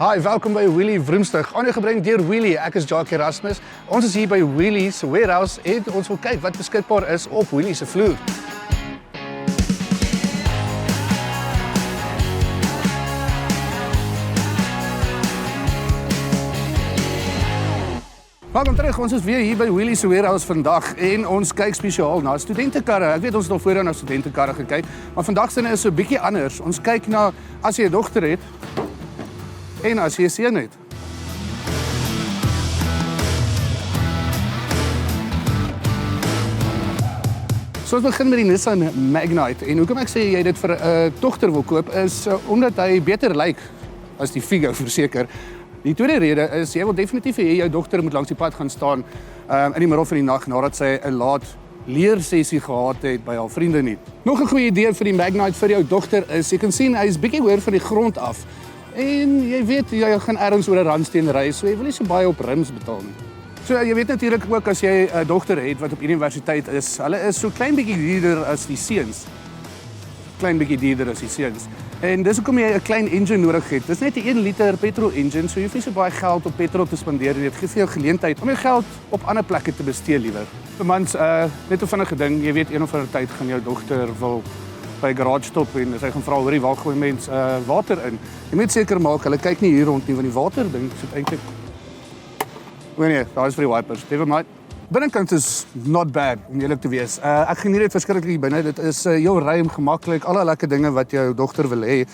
Hi, welkom by Wheelie Vroomstig. Aangebring deur Wheelie. Ek is Jackie Erasmus. Ons is hier by Wheelie se warehouse en ons wil kyk wat beskikbaar is op Wheelie se vloer. Welkom terug, ons is weer hier by Wheelie se warehouse vandag en ons kyk spesiaal na studentekarre. Ek weet ons het nog voorheen na studentekarre gekyk, maar vandag se is so 'n bietjie anders. Ons kyk na as jy 'n dogter het en as jy 'n seun het. So ons begin met die Nissan Magnite en hoekom ek sê jy dit vir 'n dogter wil koop is omdat hy beter lyk as die Figo verseker. Die tweede rede is, jy wil definitief hê jou dogter moet langs die pad gaan staan in die middel van die nag nadat sy 'n laat leersessie gehad het by haar vriende nie. Nog 'n goeie idee vir die Magnite vir jou dogter is, jy kan sien hy is bietjie hoër van die grond af. En jy weet, jy gaan ergens oor 'n randsteen ry, so jy wil nie so baie op rims betaal nie. So jy weet natuurlik ook as jy 'n dogter het wat op universiteit is, hulle is so klein bietjie duurder as die seuns. Klein bietjie duurder as die seuns. En dis hoekom jy 'n klein engine nodig het. Dis net 'n 1 liter petrol engine, so jy hoef nie so baie geld op petrol te spandeer nie. Dit gee vir jou geleentheid om jou geld op ander plekke te bestee liewer. Vir mans, net 'n vinnige ding, jy weet een of ander tyd gaan jou dogter wil by 'n garage stop en sy gaan vra hoorie waar gooi mens water in. Jy moet seker maak hulle kyk nie hier rond nie want die water ding sit eintlik. Nee, daar is vir die wipers. Never mind. Binnenkant is not bad om eerlik te wees. Ek geniet dit verskriklik hier binne. Dit is heel ruim, gemaklik, alle lekker dinge wat jou dogter wil hê.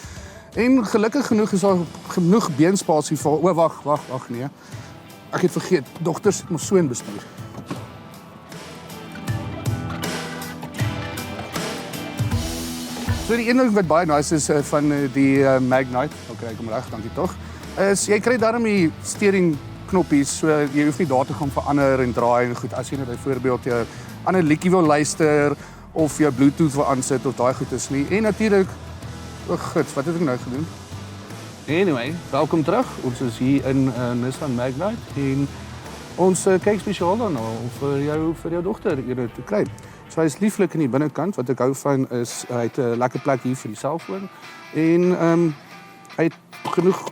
En gelukkig genoeg is daar genoeg beenspasie vir. O, wag, nee. Ek het vergeet, dogters sit mos so in bestuur. So die een ding wat baie nice is van die Magnite, okay, kom reg, dankie tog, is jy kry daarom die steering knoppies, so jy hoef nie daar te gaan verander en draai en goed, as jy net byvoorbeeld jou ander liedjie wil luister, of jou Bluetooth wil aansit, of daai goed is nie, en natuurlik, gids, wat het ek nou gedoen? Anyway, welkom terug, ons is hier in Nissan Magnite, en ons kyk spesiaal daarna, vir jou dogter ene te kry. So hy is lieflik in die binnekant, wat ek hou van is, hy het 'n lekker plek hier vir die selfoon, en hy het genoeg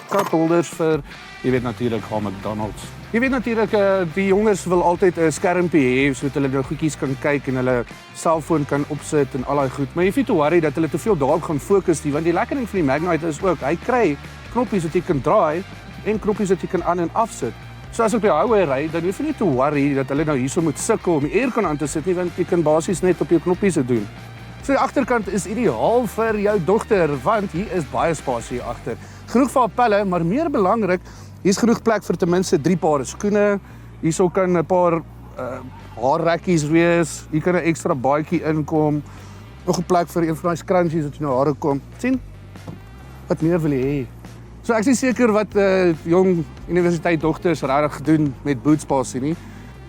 cupholders vir, jy weet natuurlik, McDonald's. Jy weet natuurlik, die jongens wil altyd 'n skermpie hê, sodat hulle nou goedjies kan kyk en hulle selfoon kan opsit en al daai goed. Maar jy hoef nie te worry dat hulle te veel daarop gaan fokus nie, want die lekker ding van die Magnite is ook, hy kry knoppies wat jy kan draai en knoppies wat jy kan aan en afsit. So as ek by highway ry, dan hoef jy nie te worry dat hulle nou hierso moet sukkel om die aircon aan te sit nie, want jy kan basies net op jou knoppies dit doen. So die agterkant is ideaal vir jou dogter, want hier is baie spasie hier agter. Genoeg vir haar pelle, maar meer belangrik, hier is genoeg plek vir ten minste 3 paar skoene. Hierso kan 'n paar haarrekkies wees. Hier kan 'n ekstra baadjie inkom. Nog 'n plek vir een van daai scrunchies wat jy nou hare kom. Sien? Wat meer wil jy hê? So ek is nie seker wat jong universiteit dogters regtig doen met bootspasie nie.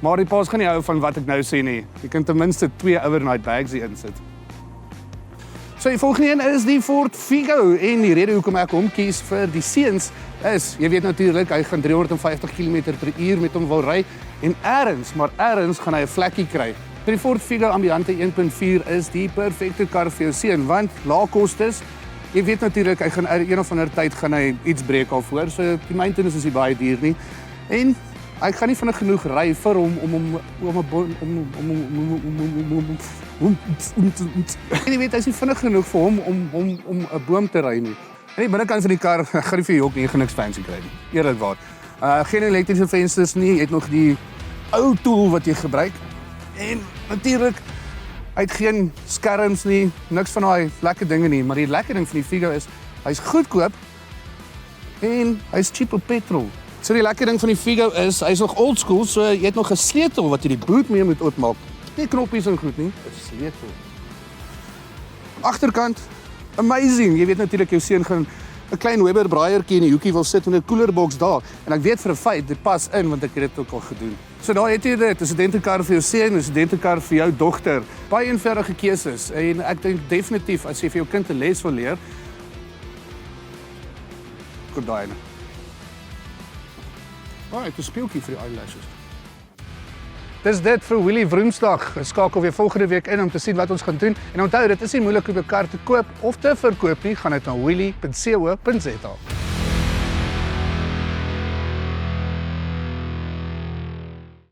Maar die paas gaan nie hou van wat ek nou sê nie. Jy kan ten minste 2 overnight bags hier insit. So die volgende een is die Ford Figo en die rede hoekom ek hom kies vir die seuns is, jy weet natuurlik, hy gaan 350 km/h met hom wil ry en ergens gaan hy 'n vlekkie kry. Die Ford Figo Ambiente 1.4 is die perfekte kar vir jou seun, want lae kostes, jy weet natuurlik, hy gaan een of ander tyd gaan hy iets breek al voor, so die maintenance is nie baie duur nie. En hy gaan nie vinnig genoeg ry vir hom en jy weet, hy is nie vinnig genoeg vir hom om 'n boom te ry nie. En die binnekant van die kar, ek gaan nie vir jou ook nie, niks fancy kry nie. Eerlikwaar. Geen elektriese vensters nie, jy het nog die ou tool wat jy gebruik. En natuurlik, hy het geen skerms nie, niks van daai lekker dinge nie, maar die lekker ding van die Figo is, hy's goedkoop en hy's cheap op petrol. So die lekker ding van die Figo is, hy's nog old school, so jy het nog 'n sleutel wat jy die boot mee moet oopmaak. Nie knoppies en goed nie, 'n sleutel. Agterkant, amazing. Jy weet natuurlik jou seun gaan 'n klein Weber braaiertjie in die hoekie wil sit met 'n koelerboks daar. En ek weet vir 'n feit, dit pas in want ek het dit ook al gedoen. So daar het jy dit, 'n studentekar vir jou seun, 'n studentekar vir jou dogter. Baie eenvoudige keuses en ek dink definitief as jy vir jou kind 'n les wil leer, koop daai ene. Ek het 'n speeltjie vir die eyelashes. Dis dit vir Wheelie Vroomstig. Skakel weer volgende week in om te sien wat ons gaan doen. En onthou, dit is nie moeilik om 'n kar te koop of te verkoop nie. Gaan dit na wheelie.co.za.